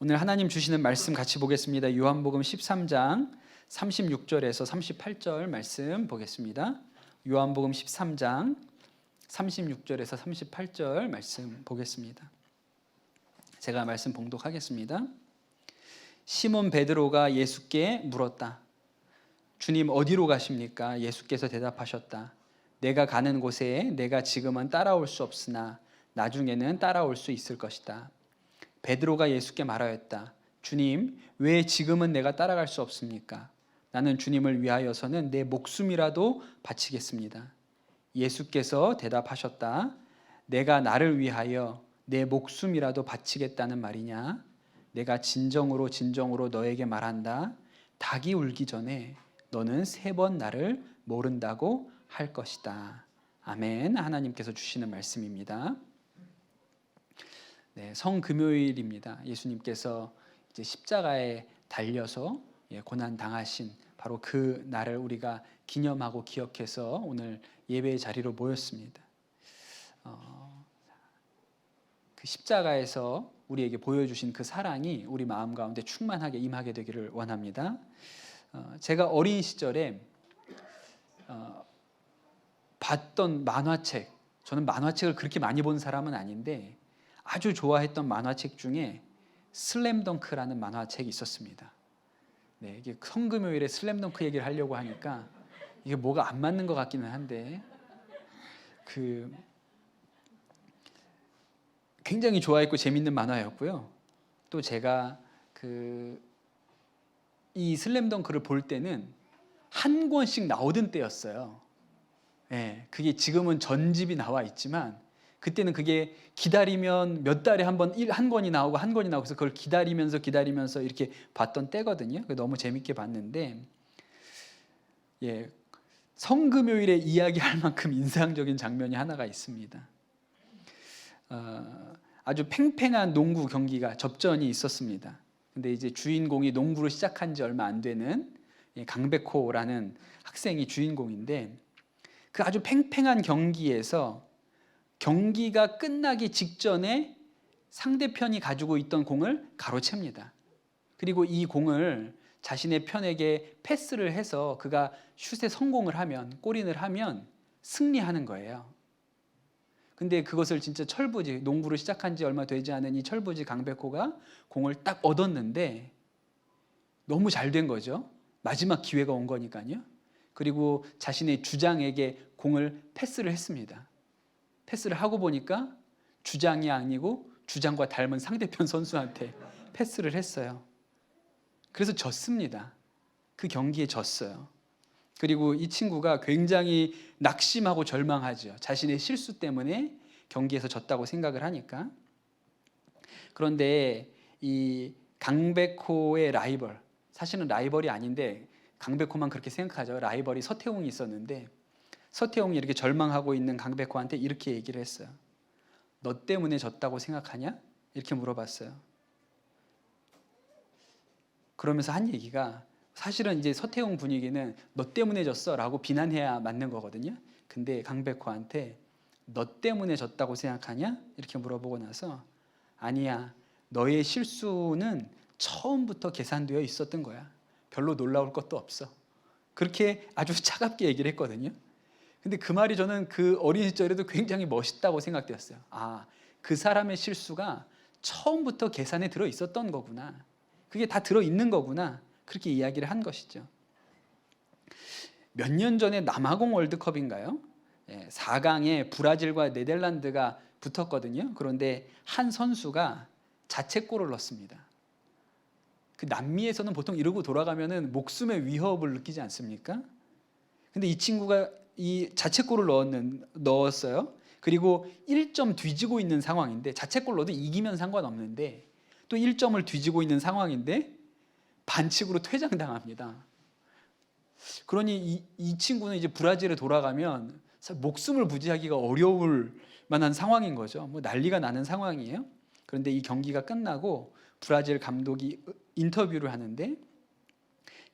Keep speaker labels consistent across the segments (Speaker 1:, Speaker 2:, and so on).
Speaker 1: 오늘 하나님 주시는 말씀 같이 보겠습니다. 요한복음 13장 36절에서 38절 말씀 보겠습니다. 요한복음 13장 36절에서 38절 말씀 보겠습니다. 제가 말씀 봉독하겠습니다. 시몬 베드로가 예수께 물었다. 주님, 어디로 가십니까? 예수께서 대답하셨다. 내가 가는 곳에 내가 지금은 따라올 수 없으나 나중에는 따라올 수 있을 것이다. 베드로가 예수께 말하였다. 주님, 왜 지금은 내가 따라갈 수 없습니까? 나는 주님을 위하여서는 내 목숨이라도 바치겠습니다. 예수께서 대답하셨다. 내가 나를 위하여 내 목숨이라도 바치겠다는 말이냐? 내가 진정으로 너에게 말한다. 닭이 울기 전에 너는 3번 나를 모른다고 할 것이다. 아멘. 하나님께서 주시는 말씀입니다. 네, 성금요일입니다. 예수님께서 이제 십자가에 달려서 고난 당하신 바로 그 날을 우리가 기념하고 기억해서 오늘 예배의 자리로 모였습니다. 그 십자가에서 우리에게 보여주신 그 사랑이 우리 마음 가운데 충만하게 임하게 되기를 원합니다. 제가 어린 시절에 봤던 만화책, 저는 만화책을 그렇게 많이 본 사람은 아닌데 아주 좋아했던 만화책 중에 슬램덩크라는 만화책이 있었습니다. 네, 이게 성금요일에 슬램덩크 얘기를 하려고 하니까 이게 뭐가 안 맞는 것 같기는 한데 굉장히 좋아했고 재밌는 만화였고요. 또 제가 이 슬램덩크를 볼 때는 한 권씩 나오던 때였어요. 네, 그게 지금은 전집이 나와 있지만 그때는 그게 기다리면 몇 달에 한 권이 나오고 한 권이 나오고 그걸 기다리면서 이렇게 봤던 때거든요. 너무 재밌게 봤는데 성금요일에 이야기할 만큼 인상적인 장면이 하나가 있습니다. 아주 팽팽한 농구 경기가 접전이 있었습니다. 근데 이제 주인공이 농구를 시작한 지 얼마 안 되는 강백호라는 학생이 주인공인데 그 아주 팽팽한 경기에서 경기가 끝나기 직전에 상대편이 가지고 있던 공을 가로챕니다. 그리고 이 공을 자신의 편에게 패스를 해서 그가 슛에 성공을 하면, 골인을 하면 승리하는 거예요. 근데 그것을 진짜 철부지, 농구를 시작한 지 얼마 되지 않은 이 철부지 강백호가 공을 딱 얻었는데 너무 잘 된 거죠. 마지막 기회가 온 거니까요. 그리고 자신의 주장에게 공을 패스를 했습니다. 패스를 하고 보니까 주장이 아니고 주장과 닮은 상대편 선수한테 패스를 했어요. 그래서 졌습니다. 그 경기에 졌어요. 그리고 이 친구가 굉장히 낙심하고 절망하죠. 자신의 실수 때문에 경기에서 졌다고 생각을 하니까. 그런데 이 강백호의 라이벌, 사실은 라이벌이 아닌데 강백호만 그렇게 생각하죠. 라이벌이 서태웅이 있었는데 서태웅이 이렇게 절망하고 있는 강백호한테 이렇게 얘기를 했어요. 너 때문에 졌다고 생각하냐? 이렇게 물어봤어요. 그러면서 한 얘기가 사실은 이제 서태웅 분위기는 너 때문에 졌어 라고 비난해야 맞는 거거든요. 근데 강백호한테 너 때문에 졌다고 생각하냐? 이렇게 물어보고 나서 아니야, 너의 실수는 처음부터 계산되어 있었던 거야. 별로 놀라울 것도 없어. 그렇게 아주 차갑게 얘기를 했거든요. 근데 그 말이 저는 그 어린 시절에도 굉장히 멋있다고 생각되었어요. 아, 그 사람의 실수가 처음부터 계산에 들어 있었던 거구나. 그게 다 들어 있는 거구나. 그렇게 이야기를 한 것이죠. 몇 년 전에 남아공 월드컵인가요? 4강에 브라질과 네덜란드가 붙었거든요. 그런데 한 선수가 자책골을 넣습니다. 그 남미에서는 보통 이러고 돌아가면은 목숨의 위협을 느끼지 않습니까? 근데 이 친구가 이 자책골을 넣었어요. 그리고 1점 뒤지고 있는 상황인데 자책골 넣어도 이기면 상관없는데 또 1점을 뒤지고 있는 상황인데 반칙으로 퇴장당합니다. 그러니 이 친구는 이제 브라질에 돌아가면 목숨을 부지하기가 어려울 만한 상황인 거죠. 뭐 난리가 나는 상황이에요. 그런데 이 경기가 끝나고 브라질 감독이 인터뷰를 하는데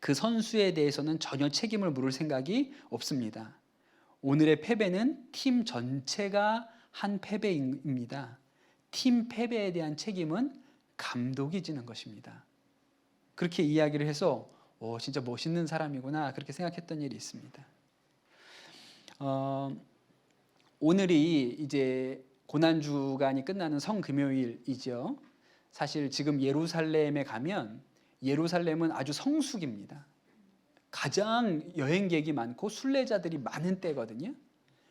Speaker 1: 그 선수에 대해서는 전혀 책임을 물을 생각이 없습니다. 오늘의 패배는 팀 전체가 한 패배입니다. 팀 패배에 대한 책임은 감독이 지는 것입니다. 그렇게 이야기를 해서 진짜 멋있는 사람이구나 그렇게 생각했던 일이 있습니다. 오늘이 이제 고난주간이 끝나는 성금요일이죠. 사실 지금 예루살렘에 가면 예루살렘은 아주 성수기입니다. 가장 여행객이 많고 순례자들이 많은 때거든요.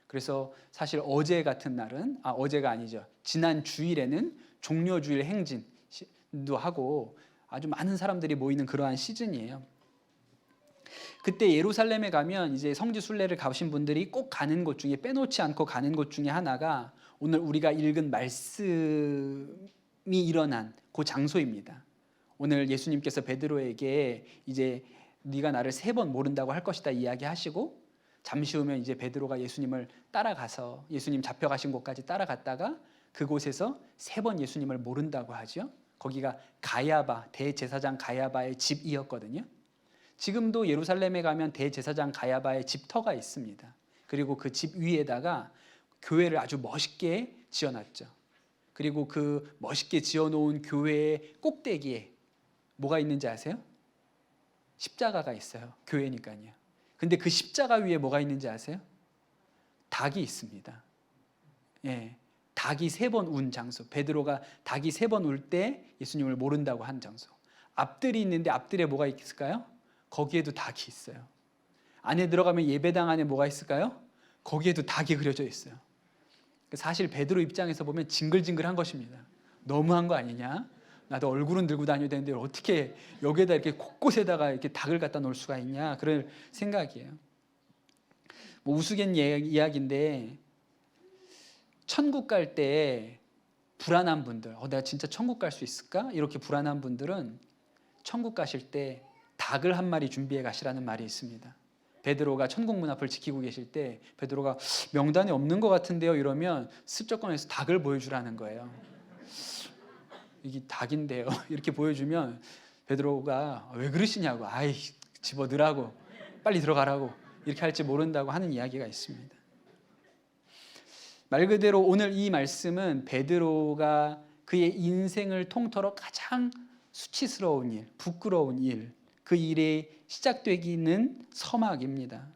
Speaker 1: 그래서 사실 어제 같은 날은 어제가 아니죠. 지난 주일에는 종려주일 행진도 하고 아주 많은 사람들이 모이는 그러한 시즌이에요. 그때 예루살렘에 가면 이제 성지 순례를 가신 분들이 꼭 가는 곳 중에 빼놓지 않고 가는 곳 중에 하나가 오늘 우리가 읽은 말씀이 일어난 그 장소입니다. 오늘 예수님께서 베드로에게 이제 네가 나를 3번 모른다고 할 것이다 이야기하시고 잠시 후면 이제 베드로가 예수님을 따라가서 예수님 잡혀가신 곳까지 따라갔다가 그곳에서 3번 예수님을 모른다고 하죠. 거기가 가야바 대제사장 가야바의 집이었거든요. 지금도 예루살렘에 가면 대제사장 가야바의 집터가 있습니다. 그리고 그 집 위에다가 교회를 아주 멋있게 지어놨죠. 그리고 그 멋있게 지어놓은 교회의 꼭대기에 뭐가 있는지 아세요? 십자가가 있어요. 교회니까요. 근데 그 십자가 위에 뭐가 있는지 아세요? 닭이 있습니다. 예, 닭이 3번 운 장소. 베드로가 닭이 3번 울 때 예수님을 모른다고 한 장소. 앞들이 있는데 앞들에 뭐가 있을까요? 거기에도 닭이 있어요. 안에 들어가면 예배당 안에 뭐가 있을까요? 거기에도 닭이 그려져 있어요. 사실 베드로 입장에서 보면 징글징글한 것입니다. 너무한 거 아니냐? 나도 얼굴은 들고 다녀야 되는데 어떻게 여기에다 이렇게 곳곳에다가 이렇게 닭을 갖다 놓을 수가 있냐? 그럴 생각이에요. 뭐 우스갯 이야기인데 천국 갈 때 불안한 분들, 내가 진짜 천국 갈 수 있을까? 이렇게 불안한 분들은 천국 가실 때 닭을 한 마리 준비해 가시라는 말이 있습니다. 베드로가 천국 문 앞을 지키고 계실 때 베드로가 명단에 없는 것 같은데요 이러면 슬쩍 꺼내서 닭을 보여주라는 거예요. 이게 닭인데요 이렇게 보여주면 베드로가 왜 그러시냐고 아이 집어넣으라고 빨리 들어가라고 이렇게 할지 모른다고 하는 이야기가 있습니다. 말 그대로 오늘 이 말씀은 베드로가 그의 인생을 통틀어 가장 수치스러운 일, 부끄러운 일, 그 일이 시작되기는 서막입니다.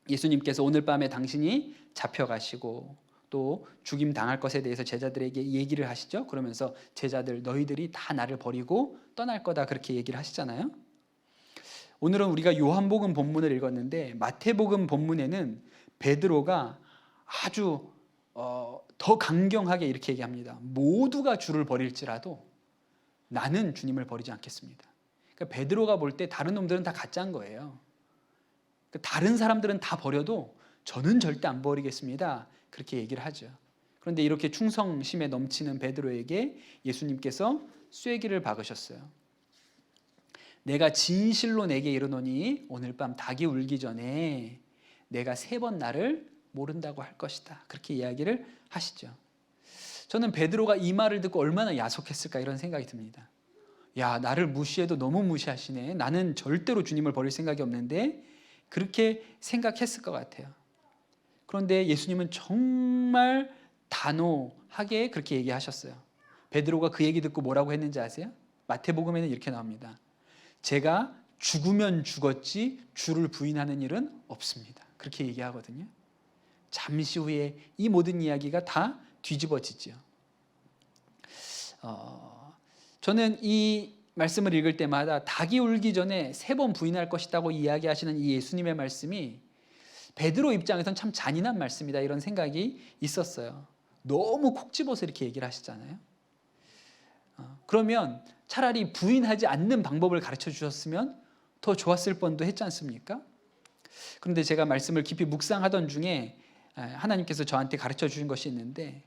Speaker 1: 예수님께서 오늘 밤에 당신이 잡혀가시고 또 죽임 당할 것에 대해서 제자들에게 얘기를 하시죠. 그러면서 제자들 너희들이 다 나를 버리고 떠날 거다 그렇게 얘기를 하시잖아요. 오늘은 우리가 요한복음 본문을 읽었는데 마태복음 본문에는 베드로가 아주 더 강경하게 이렇게 얘기합니다. 모두가 주를 버릴지라도 나는 주님을 버리지 않겠습니다. 그러니까 베드로가 볼 때 다른 놈들은 다 가짜인 거예요. 그러니까 다른 사람들은 다 버려도 저는 절대 안 버리겠습니다. 그렇게 얘기를 하죠. 그런데 이렇게 충성심에 넘치는 베드로에게 예수님께서 쐐기를 박으셨어요. 내가 진실로 내게 이르노니 오늘 밤 닭이 울기 전에 내가 3번 나를 모른다고 할 것이다. 그렇게 이야기를 하시죠. 저는 베드로가 이 말을 듣고 얼마나 야속했을까 이런 생각이 듭니다. 야, 나를 무시해도 너무 무시하시네. 나는 절대로 주님을 버릴 생각이 없는데 그렇게 생각했을 것 같아요. 그런데 예수님은 정말 단호하게 그렇게 얘기하셨어요. 베드로가 그 얘기 듣고 뭐라고 했는지 아세요? 마태복음에는 이렇게 나옵니다. 제가 죽으면 죽었지 주를 부인하는 일은 없습니다. 그렇게 얘기하거든요. 잠시 후에 이 모든 이야기가 다 뒤집어지죠. 저는 이 말씀을 읽을 때마다 닭이 울기 전에 3번 부인할 것이라고 이야기하시는 이 예수님의 말씀이 베드로 입장에서는 참 잔인한 말씀이다 이런 생각이 있었어요. 너무 콕 집어서 이렇게 얘기를 하시잖아요. 그러면 차라리 부인하지 않는 방법을 가르쳐 주셨으면 더 좋았을 뻔도 했지 않습니까? 그런데 제가 말씀을 깊이 묵상하던 중에 하나님께서 저한테 가르쳐 주신 것이 있는데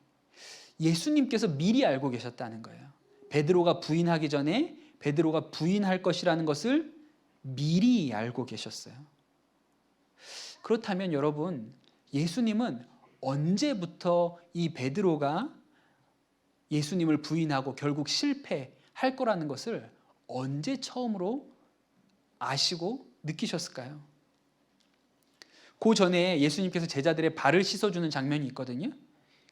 Speaker 1: 예수님께서 미리 알고 계셨다는 거예요. 베드로가 부인하기 전에 베드로가 부인할 것이라는 것을 미리 알고 계셨어요. 그렇다면 여러분, 예수님은 언제부터 이 베드로가 예수님을 부인하고 결국 실패할 거라는 것을 언제 처음으로 아시고 느끼셨을까요? 그 전에 예수님께서 제자들의 발을 씻어주는 장면이 있거든요.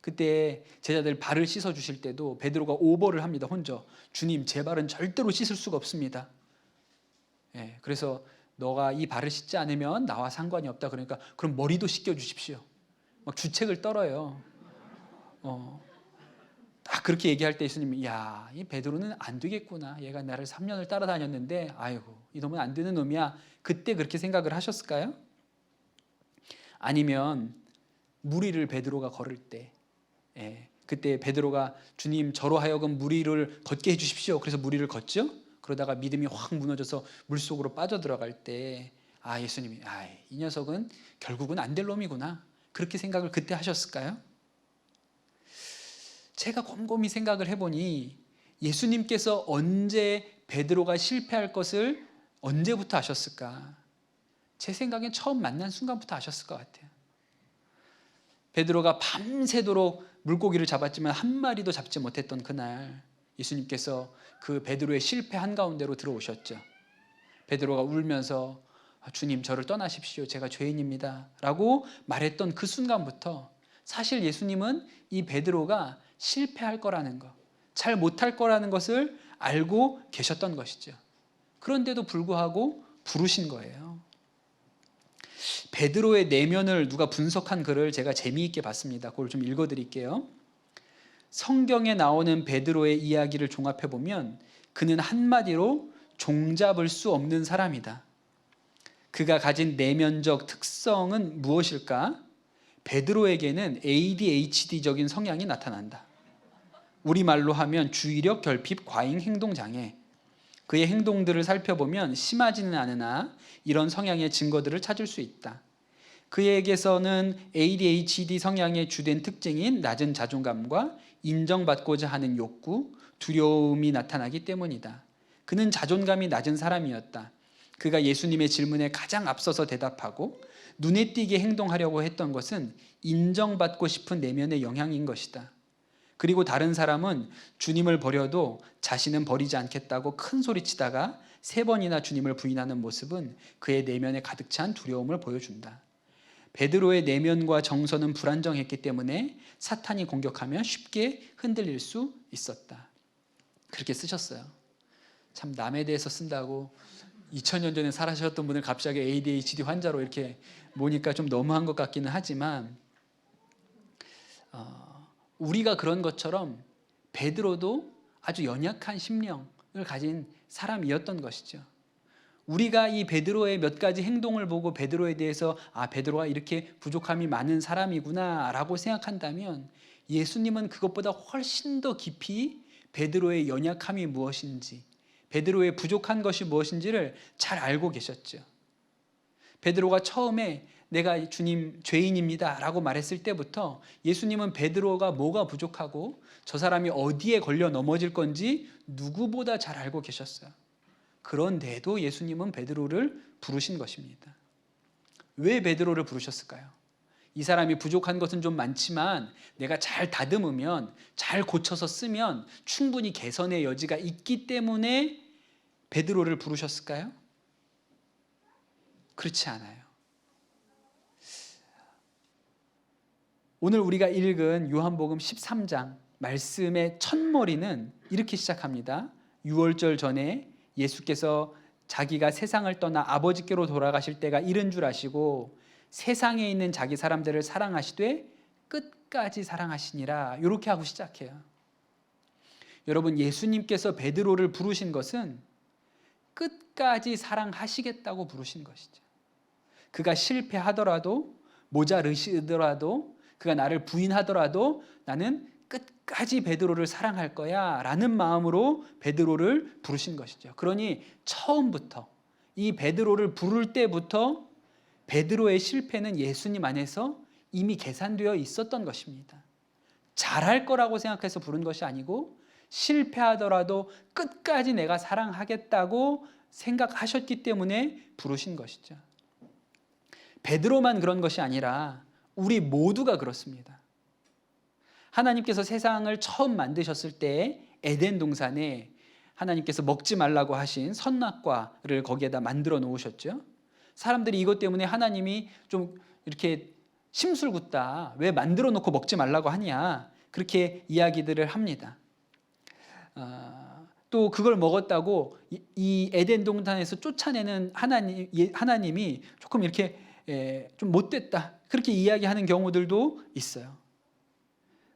Speaker 1: 그때 제자들 발을 씻어 주실 때도 베드로가 오버를 합니다. 혼자. 주님, 제 발은 절대로 씻을 수가 없습니다. 예, 그래서 너가 이 발을 씻지 않으면 나와 상관이 없다. 그러니까 그럼 머리도 씻겨 주십시오. 막 주책을 떨어요. 딱 그렇게 얘기할 때 예수님이 야, 이 베드로는 안 되겠구나. 얘가 나를 3년을 따라다녔는데 아이고, 이 놈은 안 되는 놈이야. 그때 그렇게 생각을 하셨을까요? 아니면 무리를 베드로가 걸을 때 그때 베드로가 주님 저로 하여금 무리를 걷게 해주십시오. 그래서 무리를 걷죠. 그러다가 믿음이 확 무너져서 물속으로 빠져들어갈 때 예수님이 이 녀석은 결국은 안 될 놈이구나. 그렇게 생각을 그때 하셨을까요? 제가 곰곰이 생각을 해보니 예수님께서 언제 베드로가 실패할 것을 언제부터 아셨을까? 제 생각엔 처음 만난 순간부터 아셨을 것 같아요. 베드로가 밤새도록 물고기를 잡았지만 한 마리도 잡지 못했던 그날 예수님께서 그 베드로의 실패 한가운데로 들어오셨죠. 베드로가 울면서 주님 저를 떠나십시오. 제가 죄인입니다. 라고 말했던 그 순간부터 사실 예수님은 이 베드로가 실패할 거라는 것, 잘 못할 거라는 것을 알고 계셨던 것이죠. 그런데도 불구하고 부르신 거예요. 베드로의 내면을 누가 분석한 글을 제가 재미있게 봤습니다. 그걸 좀 읽어드릴게요. 성경에 나오는 베드로의 이야기를 종합해보면 그는 한마디로 종잡을 수 없는 사람이다. 그가 가진 내면적 특성은 무엇일까? 베드로에게는 ADHD적인 성향이 나타난다. 우리말로 하면 주의력 결핍 과잉 행동장애. 그의 행동들을 살펴보면 심하지는 않으나 이런 성향의 증거들을 찾을 수 있다. 그에게서는 ADHD 성향의 주된 특징인 낮은 자존감과 인정받고자 하는 욕구, 두려움이 나타나기 때문이다. 그는 자존감이 낮은 사람이었다. 그가 예수님의 질문에 가장 앞서서 대답하고 눈에 띄게 행동하려고 했던 것은 인정받고 싶은 내면의 영향인 것이다. 그리고 다른 사람은 주님을 버려도 자신은 버리지 않겠다고 큰 소리치다가 3번이나 주님을 부인하는 모습은 그의 내면에 가득 찬 두려움을 보여준다. 베드로의 내면과 정서는 불안정했기 때문에 사탄이 공격하면 쉽게 흔들릴 수 있었다. 그렇게 쓰셨어요. 참 남에 대해서 쓴다고 2000년 전에 살아셨던 분을 갑자기 ADHD 환자로 이렇게 모니까 좀 너무한 것 같기는 하지만 우리가 그런 것처럼 베드로도 아주 연약한 심령을 가진 사람이었던 것이죠. 우리가 이 베드로의 몇 가지 행동을 보고 베드로에 대해서 베드로가 이렇게 부족함이 많은 사람이구나 라고 생각한다면 예수님은 그것보다 훨씬 더 깊이 베드로의 연약함이 무엇인지, 베드로의 부족한 것이 무엇인지를 잘 알고 계셨죠. 베드로가 처음에 내가 주님 죄인입니다 라고 말했을 때부터 예수님은 베드로가 뭐가 부족하고 저 사람이 어디에 걸려 넘어질 건지 누구보다 잘 알고 계셨어요. 그런데도 예수님은 베드로를 부르신 것입니다. 왜 베드로를 부르셨을까요? 이 사람이 부족한 것은 좀 많지만 내가 잘 다듬으면, 잘 고쳐서 쓰면 충분히 개선의 여지가 있기 때문에 베드로를 부르셨을까요? 그렇지 않아요. 오늘 우리가 읽은 요한복음 13장 말씀의 첫머리는 이렇게 시작합니다. 6월절 전에 예수께서 자기가 세상을 떠나 아버지께로 돌아가실 때가 이른 줄 아시고 세상에 있는 자기 사람들을 사랑하시되 끝까지 사랑하시니라. 이렇게 하고 시작해요. 여러분, 예수님께서 베드로를 부르신 것은 끝까지 사랑하시겠다고 부르신 것이죠. 그가 실패하더라도, 모자르시더라도, 그가 나를 부인하더라도 나는 끝까지 베드로를 사랑할 거야 라는 마음으로 베드로를 부르신 것이죠. 그러니 처음부터 이 베드로를 부를 때부터 베드로의 실패는 예수님 안에서 이미 계산되어 있었던 것입니다. 잘할 거라고 생각해서 부른 것이 아니고 실패하더라도 끝까지 내가 사랑하겠다고 생각하셨기 때문에 부르신 것이죠. 베드로만 그런 것이 아니라 우리 모두가 그렇습니다. 하나님께서 세상을 처음 만드셨을 때 에덴 동산에 하나님께서 먹지 말라고 하신 선악과를 거기에다 만들어 놓으셨죠. 사람들이 이것 때문에 하나님이 좀 이렇게 심술궂다. 왜 만들어 놓고 먹지 말라고 하냐. 그렇게 이야기들을 합니다. 또 그걸 먹었다고 이 에덴 동산에서 쫓아내는 하나님이 조금 이렇게 좀 못됐다. 그렇게 이야기하는 경우들도 있어요.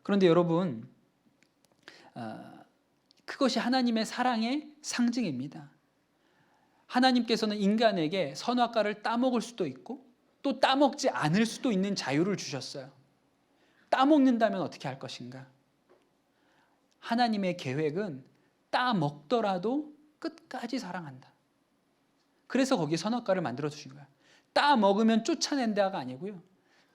Speaker 1: 그런데 여러분, 그것이 하나님의 사랑의 상징입니다. 하나님께서는 인간에게 선악과를 따먹을 수도 있고 또 따먹지 않을 수도 있는 자유를 주셨어요. 따먹는다면 어떻게 할 것인가? 하나님의 계획은 따먹더라도 끝까지 사랑한다. 그래서 거기에 선악과를 만들어 주신 거야. 따먹으면 쫓아낸다가 아니고요.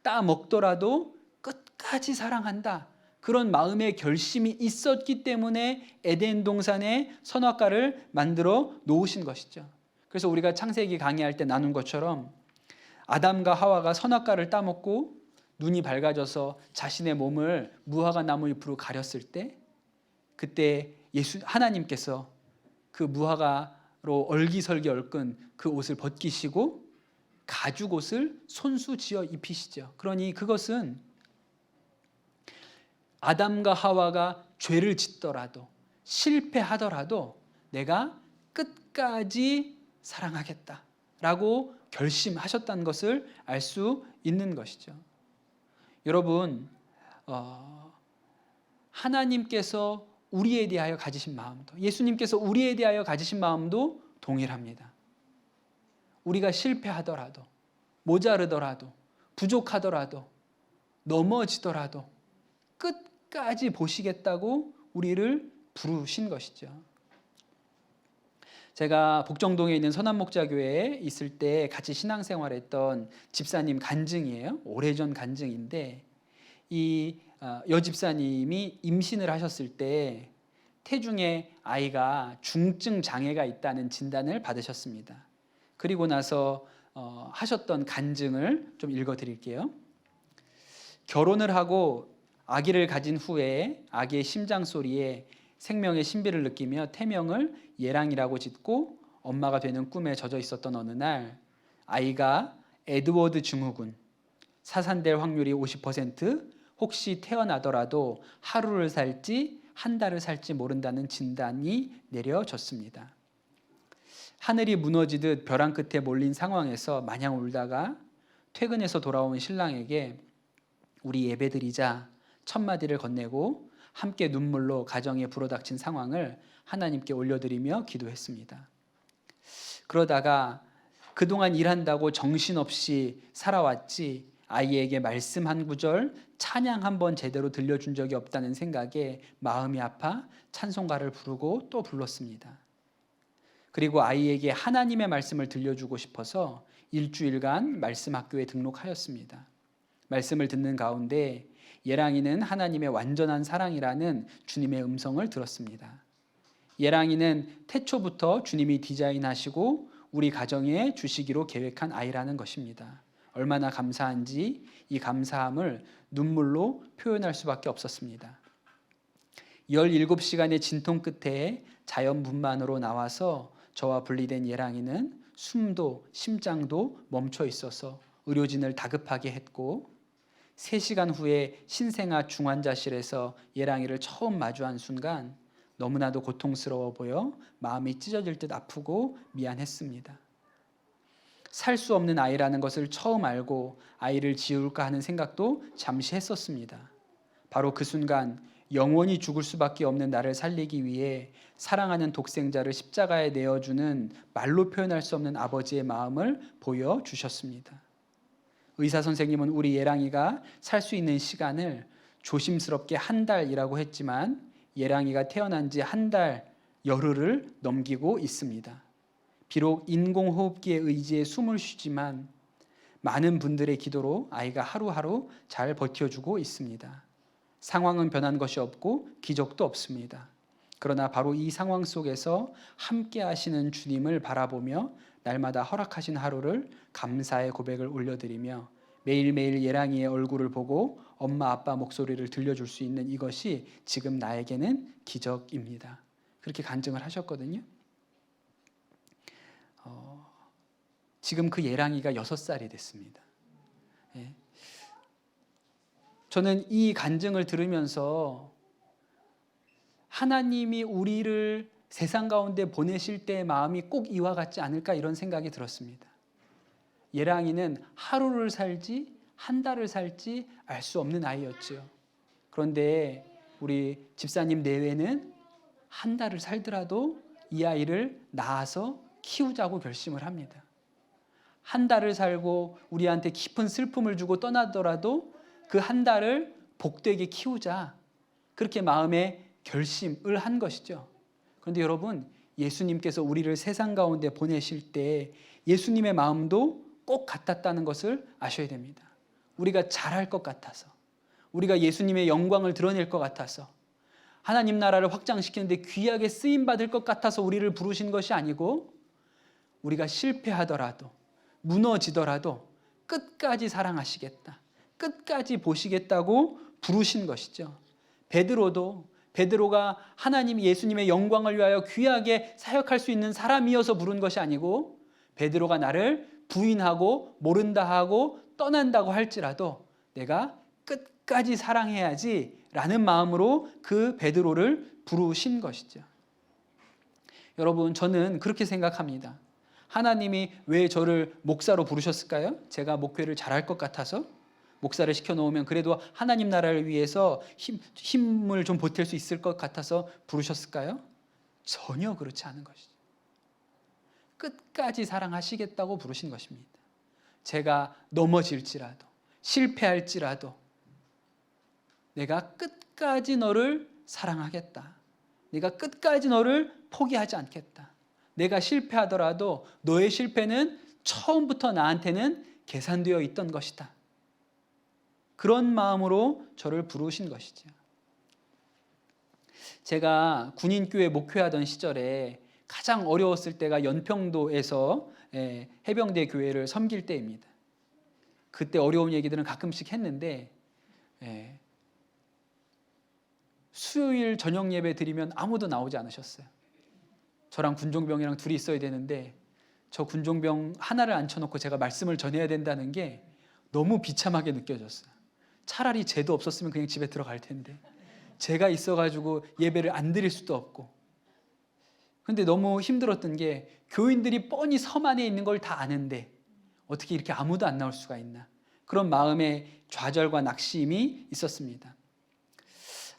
Speaker 1: 따먹더라도 끝까지 사랑한다. 그런 마음의 결심이 있었기 때문에 에덴 동산에 선악과를 만들어 놓으신 것이죠. 그래서 우리가 창세기 강의할 때 나눈 것처럼 아담과 하와가 선악과를 따먹고 눈이 밝아져서 자신의 몸을 무화과 나무 잎으로 가렸을 때 그때 하나님께서 그 무화과로 얼기설기 얽은 그 옷을 벗기시고 가죽 옷을 손수지어 입히시죠. 그러니 그것은 아담과 하와가 죄를 짓더라도 실패하더라도 내가 끝까지 사랑하겠다라고 결심하셨다는 것을 알 수 있는 것이죠. 여러분, 하나님께서 우리에 대하여 가지신 마음도, 예수님께서 우리에 대하여 가지신 마음도 동일합니다. 우리가 실패하더라도, 모자르더라도, 부족하더라도, 넘어지더라도 끝까지 보시겠다고 우리를 부르신 것이죠. 제가 복정동에 있는 선한목자교회에 있을 때 같이 신앙생활했던 집사님 간증이에요. 오래전 간증인데 이 여집사님이 임신을 하셨을 때 태중에 아이가 중증 장애가 있다는 진단을 받으셨습니다. 그리고 나서 하셨던 간증을 좀 읽어드릴게요. 결혼을 하고 아기를 가진 후에 아기의 심장 소리에 생명의 신비를 느끼며 태명을 예랑이라고 짓고 엄마가 되는 꿈에 젖어 있었던 어느 날 아이가 에드워드 증후군, 사산될 확률이 50%, 혹시 태어나더라도 하루를 살지 한 달을 살지 모른다는 진단이 내려졌습니다. 하늘이 무너지듯 벼랑 끝에 몰린 상황에서 마냥 울다가 퇴근해서 돌아온 신랑에게 우리 예배드리자 첫마디를 건네고 함께 눈물로 가정에 불어닥친 상황을 하나님께 올려드리며 기도했습니다. 그러다가 그동안 일한다고 정신없이 살아왔지 아이에게 말씀 한 구절, 찬양 한 번 제대로 들려준 적이 없다는 생각에 마음이 아파 찬송가를 부르고 또 불렀습니다. 그리고 아이에게 하나님의 말씀을 들려주고 싶어서 일주일간 말씀학교에 등록하였습니다. 말씀을 듣는 가운데 예랑이는 하나님의 완전한 사랑이라는 주님의 음성을 들었습니다. 예랑이는 태초부터 주님이 디자인하시고 우리 가정에 주시기로 계획한 아이라는 것입니다. 얼마나 감사한지 이 감사함을 눈물로 표현할 수밖에 없었습니다. 17시간의 진통 끝에 자연분만으로 나와서 저와 분리된 예랑이는 숨도 심장도 멈춰 있어서 의료진을 다급하게 했고 3시간 후에 신생아 중환자실에서 예랑이를 처음 마주한 순간 너무나도 고통스러워 보여 마음이 찢어질 듯 아프고 미안했습니다. 살 수 없는 아이라는 것을 처음 알고 아이를 지울까 하는 생각도 잠시 했었습니다. 바로 그 순간 영원히 죽을 수밖에 없는 나를 살리기 위해 사랑하는 독생자를 십자가에 내어주는 말로 표현할 수 없는 아버지의 마음을 보여주셨습니다. 의사 선생님은 우리 예랑이가 살 수 있는 시간을 조심스럽게 한 달이라고 했지만 예랑이가 태어난 지 한 달 열흘을 넘기고 있습니다. 비록 인공호흡기에 의지해 숨을 쉬지만 많은 분들의 기도로 아이가 하루하루 잘 버텨주고 있습니다. 상황은 변한 것이 없고 기적도 없습니다. 그러나 바로 이 상황 속에서 함께 하시는 주님을 바라보며 날마다 허락하신 하루를 감사의 고백을 올려드리며 매일매일 예랑이의 얼굴을 보고 엄마 아빠 목소리를 들려줄 수 있는 이것이 지금 나에게는 기적입니다. 그렇게 간증을 하셨거든요. 지금 그 예랑이가 6살이 됐습니다. 예. 저는 이 간증을 들으면서 하나님이 우리를 세상 가운데 보내실 때의 마음이 꼭 이와 같지 않을까 이런 생각이 들었습니다. 예랑이는 하루를 살지 한 달을 살지 알 수 없는 아이였지요. 그런데 우리 집사님 내외는 한 달을 살더라도 이 아이를 낳아서 키우자고 결심을 합니다. 한 달을 살고 우리한테 깊은 슬픔을 주고 떠나더라도 그 한 달을 복되게 키우자, 그렇게 마음에 결심을 한 것이죠. 그런데 여러분, 예수님께서 우리를 세상 가운데 보내실 때 예수님의 마음도 꼭 같았다는 것을 아셔야 됩니다. 우리가 잘할 것 같아서, 우리가 예수님의 영광을 드러낼 것 같아서, 하나님 나라를 확장시키는데 귀하게 쓰임받을 것 같아서 우리를 부르신 것이 아니고, 우리가 실패하더라도 무너지더라도 끝까지 사랑하시겠다, 끝까지 보시겠다고 부르신 것이죠. 베드로가 하나님 예수님의 영광을 위하여 귀하게 사역할 수 있는 사람이어서 부른 것이 아니고, 베드로가 나를 부인하고 모른다 하고 떠난다고 할지라도 내가 끝까지 사랑해야지 라는 마음으로 그 베드로를 부르신 것이죠. 여러분, 저는 그렇게 생각합니다. 하나님이 왜 저를 목사로 부르셨을까요? 제가 목회를 잘할 것 같아서? 목사를 시켜놓으면 그래도 하나님 나라를 위해서 힘을 좀 보탤 수 있을 것 같아서 부르셨을까요? 전혀 그렇지 않은 것이죠. 끝까지 사랑하시겠다고 부르신 것입니다. 제가 넘어질지라도 실패할지라도 내가 끝까지 너를 사랑하겠다. 내가 끝까지 너를 포기하지 않겠다. 내가 실패하더라도 너의 실패는 처음부터 나한테는 계산되어 있던 것이다. 그런 마음으로 저를 부르신 것이죠. 제가 군인교회 목회하던 시절에 가장 어려웠을 때가 연평도에서 해병대 교회를 섬길 때입니다. 그때 어려운 얘기들은 가끔씩 했는데, 수요일 저녁 예배 드리면 아무도 나오지 않으셨어요. 저랑 군종병이랑 둘이 있어야 되는데 저 군종병 하나를 앉혀놓고 제가 말씀을 전해야 된다는 게 너무 비참하게 느껴졌어요. 차라리 쟤도 없었으면 그냥 집에 들어갈 텐데, 제가 있어가지고 예배를 안 드릴 수도 없고. 근데 너무 힘들었던 게 교인들이 뻔히 섬 안에 있는 걸 다 아는데 어떻게 이렇게 아무도 안 나올 수가 있나, 그런 마음의 좌절과 낙심이 있었습니다.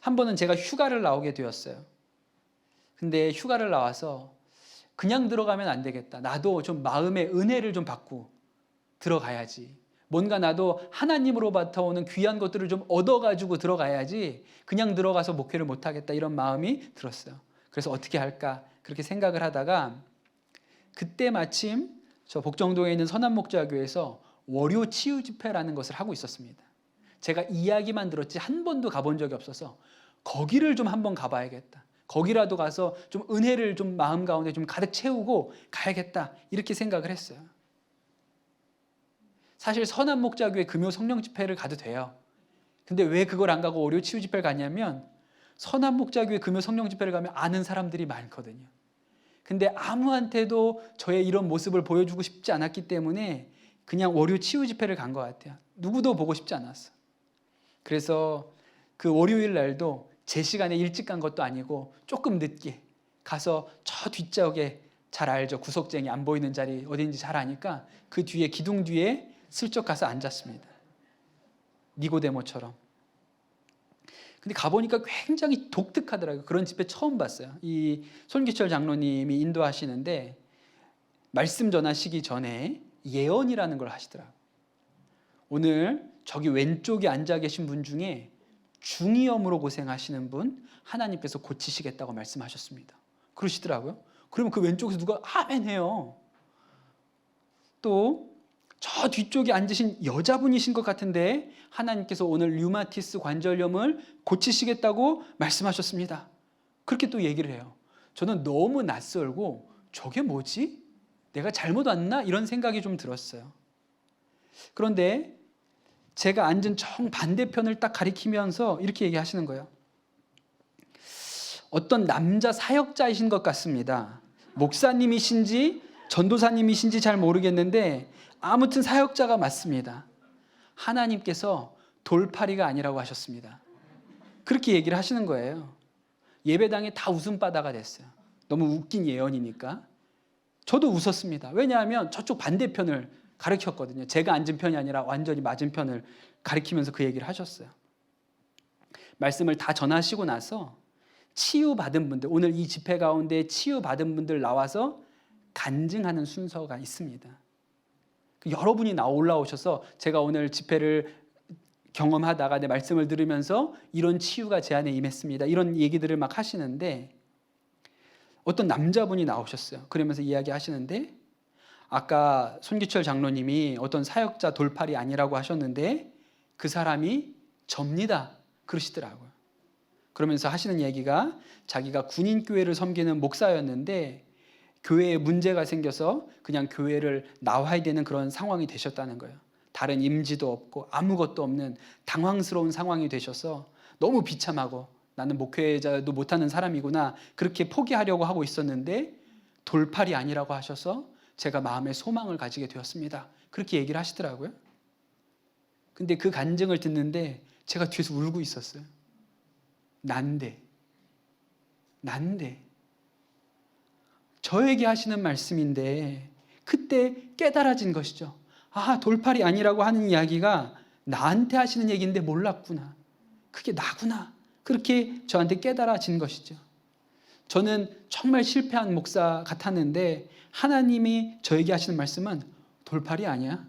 Speaker 1: 한 번은 제가 휴가를 나오게 되었어요. 근데 휴가를 나와서 그냥 들어가면 안 되겠다. 나도 좀 마음의 은혜를 좀 받고 들어가야지. 뭔가 나도 하나님으로부터 오는 귀한 것들을 좀 얻어가지고 들어가야지 그냥 들어가서 목회를 못하겠다, 이런 마음이 들었어요. 그래서 어떻게 할까 그렇게 생각을 하다가 그때 마침 저 복정동에 있는 선한목자교회에서 월요 치유 집회라는 것을 하고 있었습니다. 제가 이야기만 들었지 한 번도 가본 적이 없어서 거기를 좀 한번 가봐야겠다. 거기라도 가서 좀 은혜를 좀 마음 가운데 좀 가득 채우고 가야겠다, 이렇게 생각을 했어요. 사실 선한목자교회 금요 성령 집회를 가도 돼요. 근데 왜 그걸 안 가고 월요 치유 집회를 가냐면, 선한목자교회 금요 성령 집회를 가면 아는 사람들이 많거든요. 근데 아무한테도 저의 이런 모습을 보여주고 싶지 않았기 때문에 그냥 월요 치유 집회를 간 것 같아요. 누구도 보고 싶지 않았어. 그래서 그 월요일 날도 제 시간에 일찍 간 것도 아니고 조금 늦게 가서 저 뒷쪽에, 잘 알죠, 구석쟁이 안 보이는 자리 어딘지 잘 아니까 그 뒤에 기둥 뒤에 슬쩍 가서 앉았습니다. 니고데모처럼. 근데 가보니까 굉장히 독특하더라고요. 그런 집회 처음 봤어요. 이 손기철 장로님이 인도하시는데 말씀 전하시기 전에 예언이라는 걸 하시더라고요. 오늘 저기 왼쪽에 앉아 계신 분 중에 중이염으로 고생하시는 분 하나님께서 고치시겠다고 말씀하셨습니다. 그러시더라고요. 그러면 그 왼쪽에서 누가 아멘 해요. 또 저 뒤쪽에 앉으신 여자분이신 것 같은데 하나님께서 오늘 류마티스 관절염을 고치시겠다고 말씀하셨습니다. 그렇게 또 얘기를 해요. 저는 너무 낯설고 저게 뭐지? 내가 잘못 왔나? 이런 생각이 좀 들었어요. 그런데 제가 앉은 정반대편을 딱 가리키면서 이렇게 얘기하시는 거예요. 어떤 남자 사역자이신 것 같습니다. 목사님이신지 전도사님이신지 잘 모르겠는데 아무튼 사역자가 맞습니다. 하나님께서 돌팔이가 아니라고 하셨습니다. 그렇게 얘기를 하시는 거예요. 예배당에 다 웃음바다가 됐어요. 너무 웃긴 예언이니까. 저도 웃었습니다. 왜냐하면 저쪽 반대편을 가르쳤거든요. 제가 앉은 편이 아니라 완전히 맞은편을 가리키면서 그 얘기를 하셨어요. 말씀을 다 전하시고 나서 치유받은 분들, 오늘 이 집회 가운데 치유받은 분들 나와서 간증하는 순서가 있습니다. 여러분이 올라오셔서 제가 오늘 집회를 경험하다가 내 말씀을 들으면서 이런 치유가 제 안에 임했습니다. 이런 얘기들을 막 하시는데 어떤 남자분이 나오셨어요. 그러면서 이야기하시는데 아까 손기철 장로님이 어떤 사역자 돌팔이 아니라고 하셨는데 그 사람이 접니다. 그러시더라고요. 그러면서 하시는 얘기가 자기가 군인교회를 섬기는 목사였는데 교회에 문제가 생겨서 그냥 교회를 나와야 되는 그런 상황이 되셨다는 거예요. 다른 임지도 없고 아무것도 없는 당황스러운 상황이 되셔서 너무 비참하고 나는 목회자도 못하는 사람이구나 그렇게 포기하려고 하고 있었는데 돌팔이 아니라고 하셔서 제가 마음에 소망을 가지게 되었습니다. 그렇게 얘기를 하시더라고요. 근데 그 간증을 듣는데 제가 뒤에서 울고 있었어요. 난데 저에게 하시는 말씀인데 그때 깨달아진 것이죠. 아, 돌팔이 아니라고 하는 이야기가 나한테 하시는 얘기인데 몰랐구나. 그게 나구나. 그렇게 저한테 깨달아진 것이죠. 저는 정말 실패한 목사 같았는데 하나님이 저에게 하시는 말씀은 돌팔이 아니야.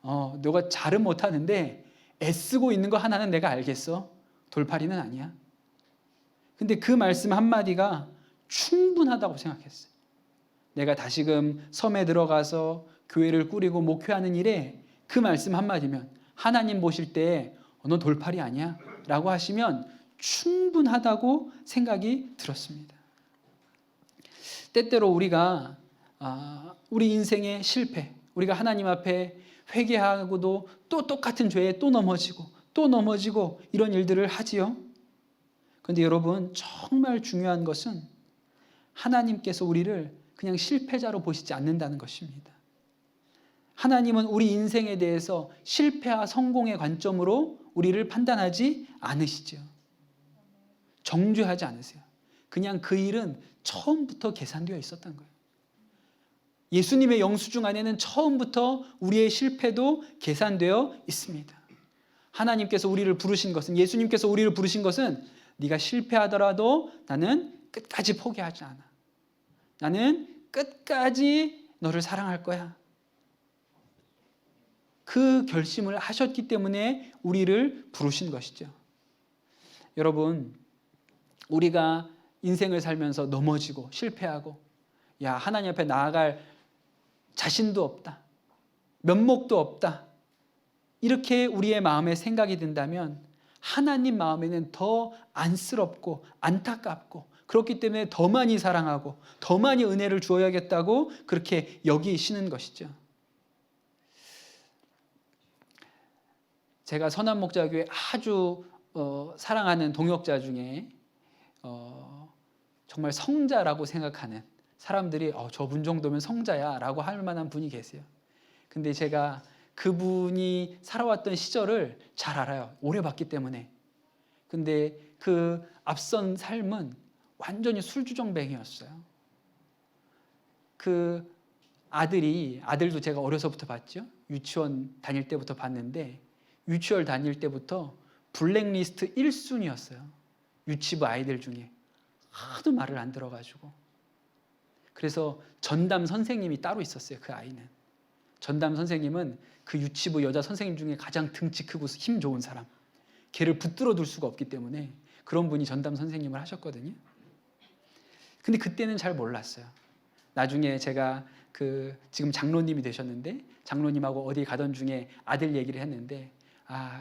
Speaker 1: 너가 잘은 못하는데 애쓰고 있는 거 하나는 내가 알겠어. 돌팔이는 아니야. 근데 그 말씀 한마디가 충분하다고 생각했어요. 내가 다시금 섬에 들어가서 교회를 꾸리고 목회하는 일에 그 말씀 한마디면 하나님 보실 때 너 돌팔이 아니야 라고 하시면 충분하다고 생각이 들었습니다. 때때로 우리가 우리 인생의 실패, 우리가 하나님 앞에 회개하고도 또 똑같은 죄에 또 넘어지고 이런 일들을 하지요. 그런데 여러분 정말 중요한 것은 하나님께서 우리를 그냥 실패자로 보시지 않는다는 것입니다. 하나님은 우리 인생에 대해서 실패와 성공의 관점으로 우리를 판단하지 않으시죠. 정죄하지 않으세요. 그냥 그 일은 처음부터 계산되어 있었던 거예요. 예수님의 영수증 안에는 처음부터 우리의 실패도 계산되어 있습니다. 하나님께서 우리를 부르신 것은, 예수님께서 우리를 부르신 것은 네가 실패하더라도 나는 끝까지 포기하지 않아. 나는 끝까지 너를 사랑할 거야. 그 결심을 하셨기 때문에 우리를 부르신 것이죠. 여러분, 우리가 인생을 살면서 넘어지고 실패하고 하나님 앞에 나아갈 자신도 없다. 면목도 없다. 이렇게 우리의 마음에 생각이 든다면 하나님 마음에는 더 안쓰럽고 안타깝고 그렇기 때문에 더 많이 사랑하고 더 많이 은혜를 주어야겠다고 그렇게 여기시는 것이죠. 제가 선한목자교회 아주 사랑하는 동역자 중에 정말 성자라고 생각하는 사람들이 저분 정도면 성자야 라고 할 만한 분이 계세요. 근데 제가 그분이 살아왔던 시절을 잘 알아요. 오래 봤기 때문에. 근데 그 앞선 삶은 완전히 술주정뱅이였어요. 그 아들도 제가 어려서부터 봤죠. 유치원 다닐 때부터 봤는데 유치원 다닐 때부터 블랙리스트 1순위였어요. 유치부 아이들 중에. 하도 말을 안 들어가지고. 그래서 전담 선생님이 따로 있었어요. 그 아이는. 전담 선생님은 그 유치부 여자 선생님 중에 가장 등치 크고 힘 좋은 사람. 걔를 붙들어 둘 수가 없기 때문에 그런 분이 전담 선생님을 하셨거든요. 근데 그때는 잘 몰랐어요. 나중에 제가 지금 장로님이 되셨는데 장로님하고 어디 가던 중에 아들 얘기를 했는데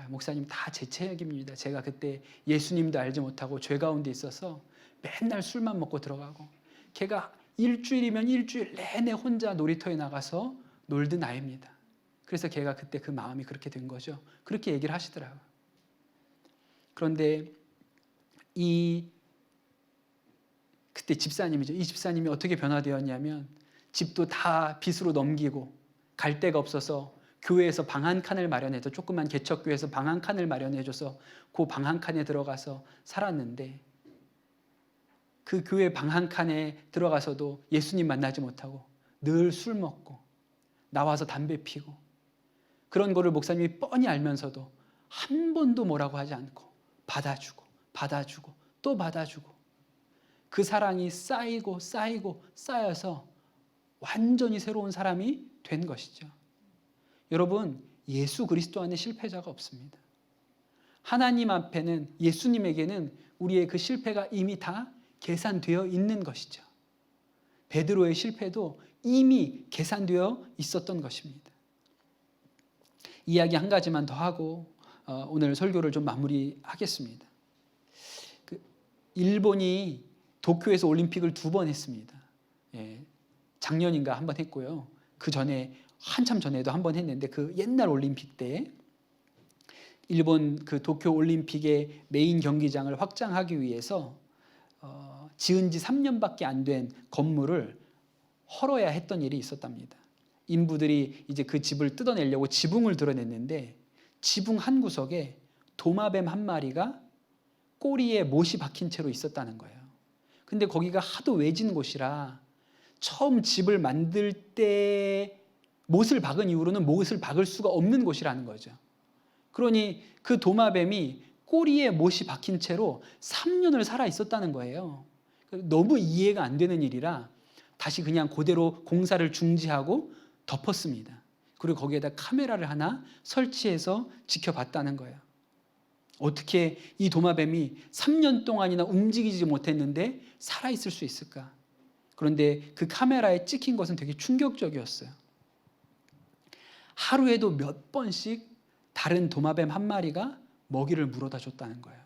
Speaker 1: 목사님 다 제 책임입니다. 제가 그때 예수님도 알지 못하고 죄 가운데 있어서 맨날 술만 먹고 들어가고 걔가 일주일이면 일주일 내내 혼자 놀이터에 나가서 놀던 아이입니다. 그래서 걔가 그때 그 마음이 그렇게 된 거죠. 그렇게 얘기를 하시더라고요. 그런데 그때 집사님이죠. 이 집사님이 어떻게 변화되었냐면 집도 다 빚으로 넘기고 갈 데가 없어서 교회에서 방 한 칸을 마련해서 조그만 개척교회에서 방 한 칸을 마련해줘서 그 방 한 칸에 들어가서 살았는데 그 교회 방 한 칸에 들어가서도 예수님 만나지 못하고 늘 술 먹고 나와서 담배 피고 그런 거를 목사님이 뻔히 알면서도 한 번도 뭐라고 하지 않고 받아주고 받아주고 또 받아주고 그 사랑이 쌓이고 쌓이고 쌓여서 완전히 새로운 사람이 된 것이죠. 여러분, 예수 그리스도 안에 실패자가 없습니다. 하나님 앞에는, 예수님에게는 우리의 그 실패가 이미 다 계산되어 있는 것이죠. 베드로의 실패도 이미 계산되어 있었던 것입니다. 이야기 한 가지만 더 하고 오늘 설교를 좀 마무리하겠습니다. 일본이 도쿄에서 올림픽을 2번 했습니다. 작년인가 한 번 했고요. 그 전에 한참 전에도 한 번 했는데 그 옛날 올림픽 때 일본 그 도쿄 올림픽의 메인 경기장을 확장하기 위해서 지은 지 3년밖에 안 된 건물을 헐어야 했던 일이 있었답니다. 인부들이 이제 그 집을 뜯어내려고 지붕을 드러냈는데 지붕 한 구석에 도마뱀 한 마리가 꼬리에 못이 박힌 채로 있었다는 거예요. 근데 거기가 하도 외진 곳이라 처음 집을 만들 때 못을 박은 이후로는 못을 박을 수가 없는 곳이라는 거죠. 그러니 그 도마뱀이 꼬리에 못이 박힌 채로 3년을 살아 있었다는 거예요. 너무 이해가 안 되는 일이라 다시 그냥 그대로 공사를 중지하고 덮었습니다. 그리고 거기에다 카메라를 하나 설치해서 지켜봤다는 거예요. 어떻게 이 도마뱀이 3년 동안이나 움직이지 못했는데 살아있을 수 있을까? 그런데 그 카메라에 찍힌 것은 되게 충격적이었어요. 하루에도 몇 번씩 다른 도마뱀 한 마리가 먹이를 물어다 줬다는 거예요.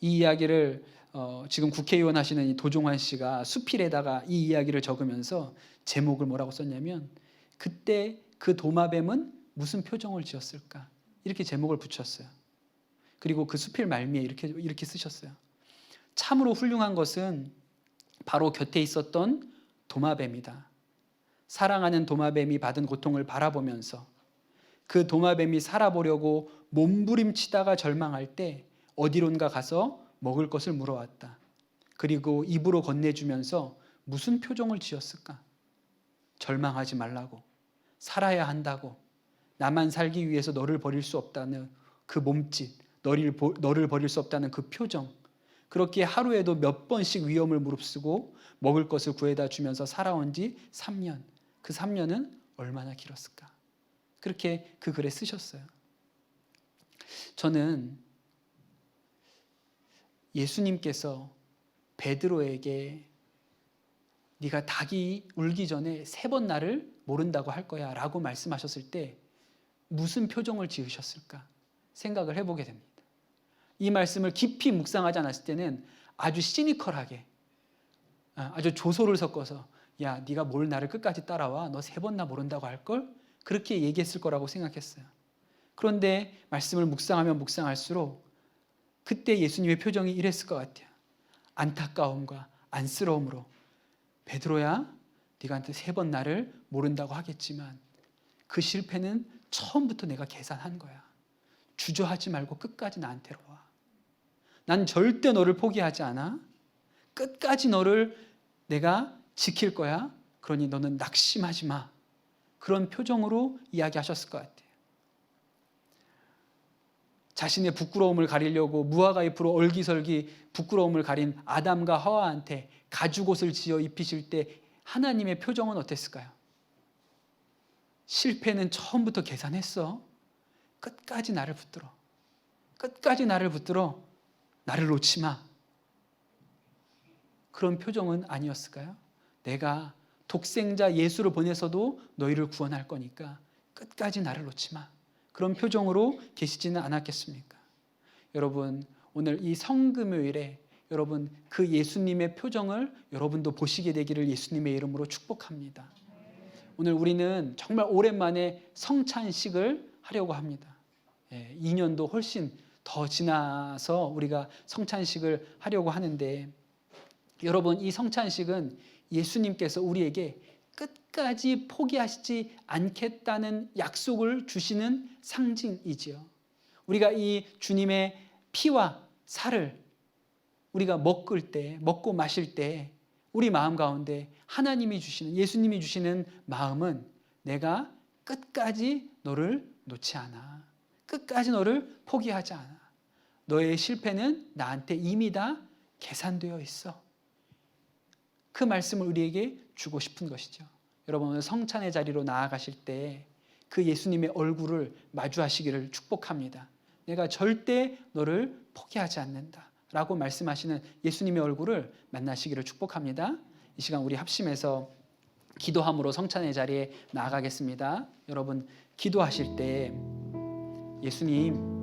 Speaker 1: 이 이야기를 지금 국회의원 하시는 이 도종환 씨가 수필에다가 이 이야기를 적으면서 제목을 뭐라고 썼냐면 그때 그 도마뱀은 무슨 표정을 지었을까? 이렇게 제목을 붙였어요. 그리고 그 수필 말미에 이렇게 쓰셨어요. 참으로 훌륭한 것은 바로 곁에 있었던 도마뱀이다. 사랑하는 도마뱀이 받은 고통을 바라보면서 그 도마뱀이 살아보려고 몸부림치다가 절망할 때 어디론가 가서 먹을 것을 물어왔다. 그리고 입으로 건네주면서 무슨 표정을 지었을까? 절망하지 말라고, 살아야 한다고, 나만 살기 위해서 너를 버릴 수 없다는 그 몸짓, 너를 버릴 수 없다는 그 표정, 그렇게 하루에도 몇 번씩 위험을 무릅쓰고 먹을 것을 구해다 주면서 살아온 지 3년. 그 3년은 얼마나 길었을까? 그렇게 그 글에 쓰셨어요. 저는 예수님께서 베드로에게 네가 닭이 울기 전에 3번 나를 모른다고 할 거야 라고 말씀하셨을 때 무슨 표정을 지으셨을까 생각을 해보게 됩니다. 이 말씀을 깊이 묵상하지 않았을 때는 아주 시니컬하게 아주 조소를 섞어서 야 네가 뭘 나를 끝까지 따라와 너 3번 나 모른다고 할걸? 그렇게 얘기했을 거라고 생각했어요. 그런데 말씀을 묵상하면 묵상할수록 그때 예수님의 표정이 이랬을 것 같아요. 안타까움과 안쓰러움으로 베드로야 네가 3번 나를 모른다고 하겠지만 그 실패는 처음부터 내가 계산한 거야. 주저하지 말고 끝까지 나한테로 와. 난 절대 너를 포기하지 않아. 끝까지 너를 내가 지킬 거야. 그러니 너는 낙심하지 마. 그런 표정으로 이야기하셨을 것 같아요. 자신의 부끄러움을 가리려고 무화과 잎으로 얼기설기 부끄러움을 가린 아담과 하와한테 가죽옷을 지어 입히실 때 하나님의 표정은 어땠을까요? 실패는 처음부터 계산했어. 끝까지 나를 붙들어. 끝까지 나를 붙들어. 나를 놓지 마. 그런 표정은 아니었을까요? 내가 독생자 예수를 보내서도 너희를 구원할 거니까 끝까지 나를 놓지 마. 그런 표정으로 계시지는 않았겠습니까? 여러분, 오늘 이 성금요일에 여러분 그 예수님의 표정을 여러분도 보시게 되기를 예수님의 이름으로 축복합니다. 오늘 우리는 정말 오랜만에 성찬식을 하려고 합니다. 2년도 훨씬 더 지나서 우리가 성찬식을 하려고 하는데 여러분 이 성찬식은 예수님께서 우리에게 끝까지 포기하시지 않겠다는 약속을 주시는 상징이지요. 우리가 이 주님의 피와 살을 우리가 먹고 마실 때 우리 마음 가운데 하나님이 주시는, 예수님이 주시는 마음은 내가 끝까지 너를 놓지 않아. 끝까지 너를 포기하지 않아. 너의 실패는 나한테 이미 다 계산되어 있어. 그 말씀을 우리에게 주고 싶은 것이죠. 여러분, 오늘 성찬의 자리로 나아가실 때 그 예수님의 얼굴을 마주하시기를 축복합니다. 내가 절대 너를 포기하지 않는다 라고 말씀하시는 예수님의 얼굴을 만나시기를 축복합니다. 이 시간 우리 합심해서 기도함으로 성찬의 자리에 나아가겠습니다. 여러분, 기도하실 때 예수님,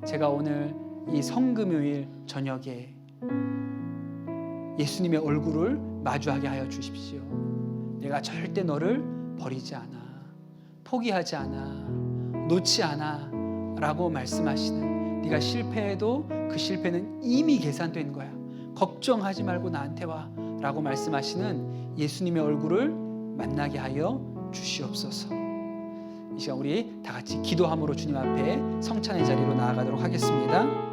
Speaker 1: 제가 오늘 이 성금요일 저녁에 예수님의 얼굴을 마주하게 하여 주십시오. 내가 절대 너를 버리지 않아, 포기하지 않아, 놓지 않아 라고 말씀하시는, 네가 실패해도 그 실패는 이미 계산된 거야, 걱정하지 말고 나한테 와 라고 말씀하시는 예수님의 얼굴을 만나게 하여 주시옵소서. 이 시간 우리 다 같이 기도함으로 주님 앞에 성찬의 자리로 나아가도록 하겠습니다.